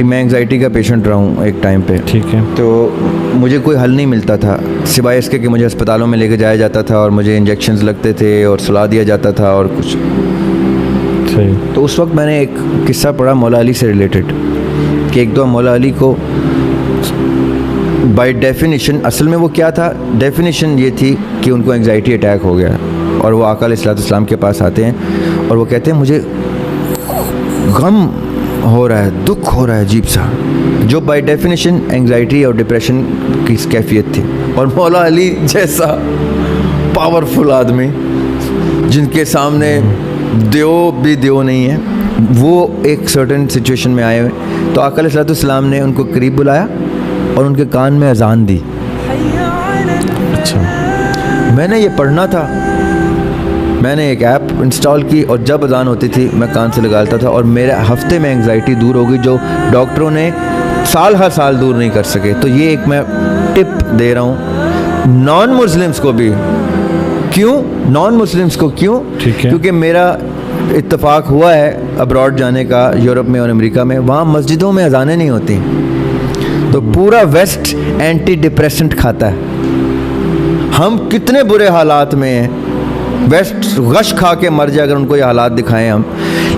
मैं एंग्जाइटी का पेशेंट रहा हूँ एक टाइम पे। ठीक है। तो मुझे कोई हल नहीं मिलता था सिवाय इसके कि मुझे अस्पतालों में लेके जाया जाता था और मुझे इंजेक्शन्स लगते थे और सुला दिया जाता था और कुछ। सही। तो उस वक्त मैंने एक किस्सा पढ़ा मौला अली से रिलेटेड कि एक दो मौला अली को बाय डेफिनेशन, असल में वो क्या था, डेफिनेशन ये थी कि उनको एंग्जाइटी अटैक हो गया और वो आका अलैहिस्सलाम के पास आते हैं और वो कहते हैं मुझे गम हो रहा है, दुख हो रहा है अजीब सा, जो बाय डेफिनेशन एंग्जाइटी और डिप्रेशन की कैफियत थी। और मौला अली जैसा पावरफुल आदमी जिनके सामने देव भी देव नहीं है, वो एक सर्टेन सिचुएशन में आए हुए, तो आका अलैहिस्सलाम ने उनको करीब बुलाया और उनके कान में अजान दी। अच्छा। मैंने ये पढ़ना था, मैंने एक ऐप इंस्टॉल की और जब अजान होती थी मैं कान से लगाता था और मेरे हफ्ते में एंग्जाइटी दूर हो गई जो डॉक्टरों ने हर साल दूर नहीं कर सके। तो ये एक मैं टिप दे रहा हूँ नॉन मुस्लिम्स को भी। क्यों नॉन मुस्लिम्स को? क्यों? क्योंकि मेरा इत्तेफाक हुआ है अब्रॉड जाने का, यूरोप में और अमेरिका में, वहाँ मस्जिदों में अजानें नहीं होती, तो पूरा वेस्ट एंटी डिप्रेसेंट खाता है। हम कितने बुरे हालात में हैं, वेस्ट गश खा के मर जाए अगर उनको ये हालात दिखाएं हम,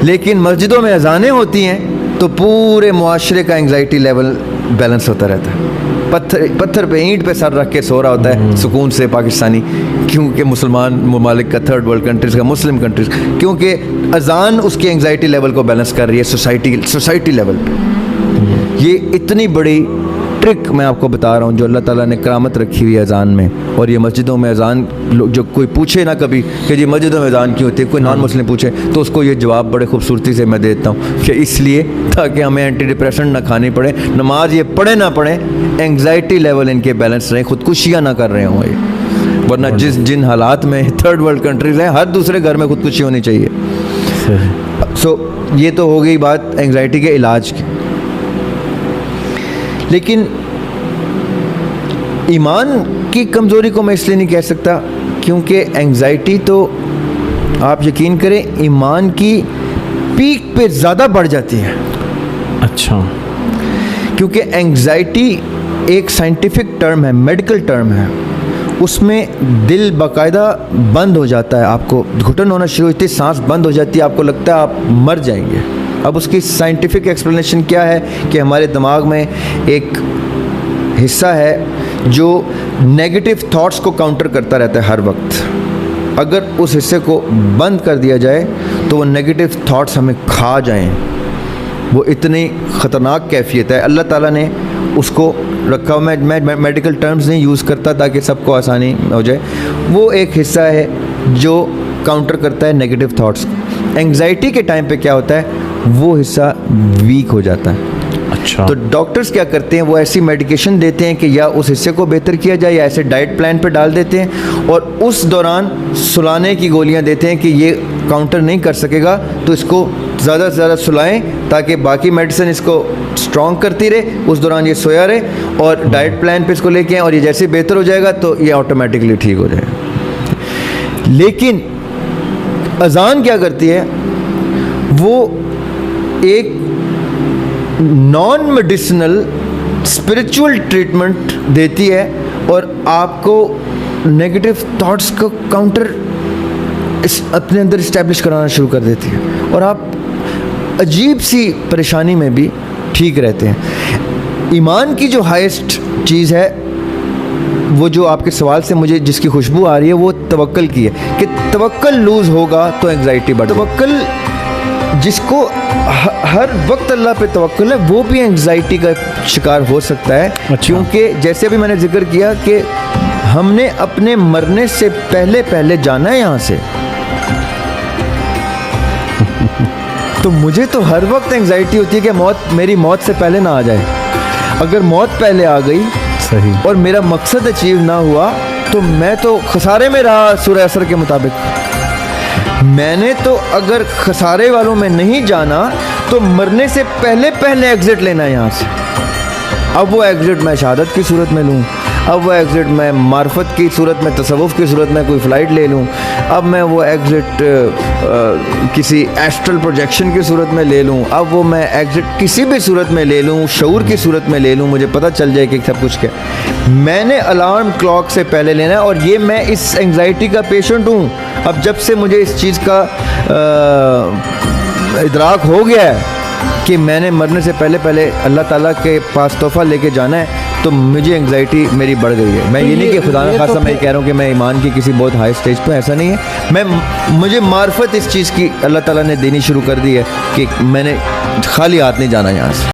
लेकिन मस्जिदों में अजानें होती हैं तो पूरे मुआशरे का एंग्जाइटी लेवल बैलेंस होता रहता है। पत्थर पे ईंट पे सर रख के सो रहा होता है सुकून से पाकिस्तानी, क्योंकि मुसलमान ममालिक का, थर्ड वर्ल्ड कंट्रीज़ का, मुस्लिम कंट्रीज़, क्योंकि अजान उसकी एंग्जाइटी लेवल को बैलेंस कर रही है सोसाइटी लेवल पे। ये इतनी बड़ी ट्रिक मैं आपको बता रहा हूँ जो अल्लाह ताला ने करामत रखी हुई है अजान में। और ये मस्जिदों में अजान, जो कोई पूछे ना कभी कि जी मस्जिदों में अजान क्यों होती है, कोई नॉन मुस्लिम पूछे तो उसको ये जवाब बड़े खूबसूरती से मैं देता हूँ कि इसलिए ताकि हमें एंटी डिप्रेशन ना खानी पड़े, नमाज ये पढ़े ना पढ़े, एंग्जाइटी लेवल इनके बैलेंस रहें, खुदकुशियाँ ना कर रहे हों ये। वरना जिन हालात में थर्ड वर्ल्ड कंट्रीज़ हैं, हर दूसरे घर में खुदकुशी होनी चाहिए। सो ये तो हो गई बात एंग्जाइटी के इलाज की। लेकिन ईमान की कमज़ोरी को मैं इसलिए नहीं कह सकता क्योंकि एंग्जाइटी तो आप यकीन करें ईमान की पीक पे ज़्यादा बढ़ जाती है। अच्छा। क्योंकि एंग्जाइटी एक साइंटिफिक टर्म है, मेडिकल टर्म है, उसमें दिल बाकायदा बंद हो जाता है, आपको घुटन होना शुरू होती है, सांस बंद हो जाती है, आपको लगता है आप मर जाएंगे। अब उसकी साइंटिफिक एक्सप्लेनेशन क्या है कि हमारे दिमाग में एक हिस्सा है जो नेगेटिव थॉट्स को काउंटर करता रहता है हर वक्त। अगर उस हिस्से को बंद कर दिया जाए तो वो नेगेटिव थॉट्स हमें खा जाएं, वो इतनी ख़तरनाक कैफियत है। अल्लाह ताला ने उसको रखा। मैं मेडिकल टर्म्स नहीं यूज़ करता ताकि सबको आसानी हो जाए। वो एक हिस्सा है जो काउंटर करता है नेगेटिव थॉट्स को। एंग्जाइटी के टाइम पे क्या होता है, वो हिस्सा वीक हो जाता है। अच्छा। तो डॉक्टर्स क्या करते हैं, वो ऐसी मेडिकेशन देते हैं कि या उस हिस्से को बेहतर किया जाए या ऐसे डाइट प्लान पे डाल देते हैं और उस दौरान सुलाने की गोलियां देते हैं कि ये काउंटर नहीं कर सकेगा तो इसको ज़्यादा से ज़्यादा सुलाएं ताकि बाकी मेडिसिन इसको स्ट्रॉन्ग करती रहे, उस दौरान ये सोया रहे और डाइट प्लान पे इसको लेके आएँ और ये जैसे बेहतर हो जाएगा तो ये ऑटोमेटिकली ठीक हो जाएगा। लेकिन अजान क्या करती है, वो एक नॉन मेडिसिनल स्पिरिचुअल ट्रीटमेंट देती है और आपको नेगेटिव थॉट्स को काउंटर अपने अंदर इस्टेब्लिश कराना शुरू कर देती है और आप अजीब सी परेशानी में भी ठीक रहते हैं। ईमान की जो हाईएस्ट चीज़ है, वो जो आपके सवाल से मुझे जिसकी खुशबू आ रही है, वो तवक्कल की है कि तवक्कल लूज़ होगा तो एंग्जाइटी बढ़। तवक्कल जिसको हर वक्त अल्लाह पे तवक्कुल है वो भी एंग्जाइटी का शिकार हो सकता है। अच्छा। क्योंकि जैसे अभी मैंने जिक्र किया कि हमने अपने मरने से पहले जाना है यहाँ से तो मुझे तो हर वक्त एंग्जाइटी होती है कि मेरी मौत से पहले ना आ जाए। अगर मौत पहले आ गई सही और मेरा मकसद अचीव ना हुआ तो मैं तो खसारे में रहा। सूरह असर के मुताबिक मैंने तो अगर खसारे वालों में नहीं जाना तो मरने से पहले एग्जिट लेना है यहाँ से। अब वो एग्जिट मैं शहादत की सूरत में लूँ, अब वो एग्ज़िट मैं मार्फत की सूरत में, तसव्वुफ़ की सूरत में कोई फ़्लाइट ले लूँ, अब मैं वो एग्ज़िट किसी एस्ट्रल प्रोजेक्शन की सूरत में ले लूँ, अब वो मैं एग्ज़िट किसी भी सूरत में ले लूँ, शऊर की सूरत में ले लूँ, मुझे पता चल जाए कि सब कुछ क्या मैंने अलार्म क्लॉक से पहले लेना है। और ये मैं इस एंग्जाइटी का पेशेंट हूँ। अब जब से मुझे इस चीज़ का इदराक हो गया है कि मैंने मरने से पहले अल्लाह ताला के पास तोहफ़ा लेके जाना है, तो मुझे एंग्जाइटी मेरी बढ़ गई है। मैं ये नहीं कि खुदा न खासा मैं कह रहा हूँ कि मैं ईमान की किसी बहुत हाई स्टेज पे, ऐसा नहीं है। मुझे मार्फत इस चीज़ की अल्लाह ताला ने देनी शुरू कर दी है कि मैंने खाली हाथ नहीं जाना यहाँ से।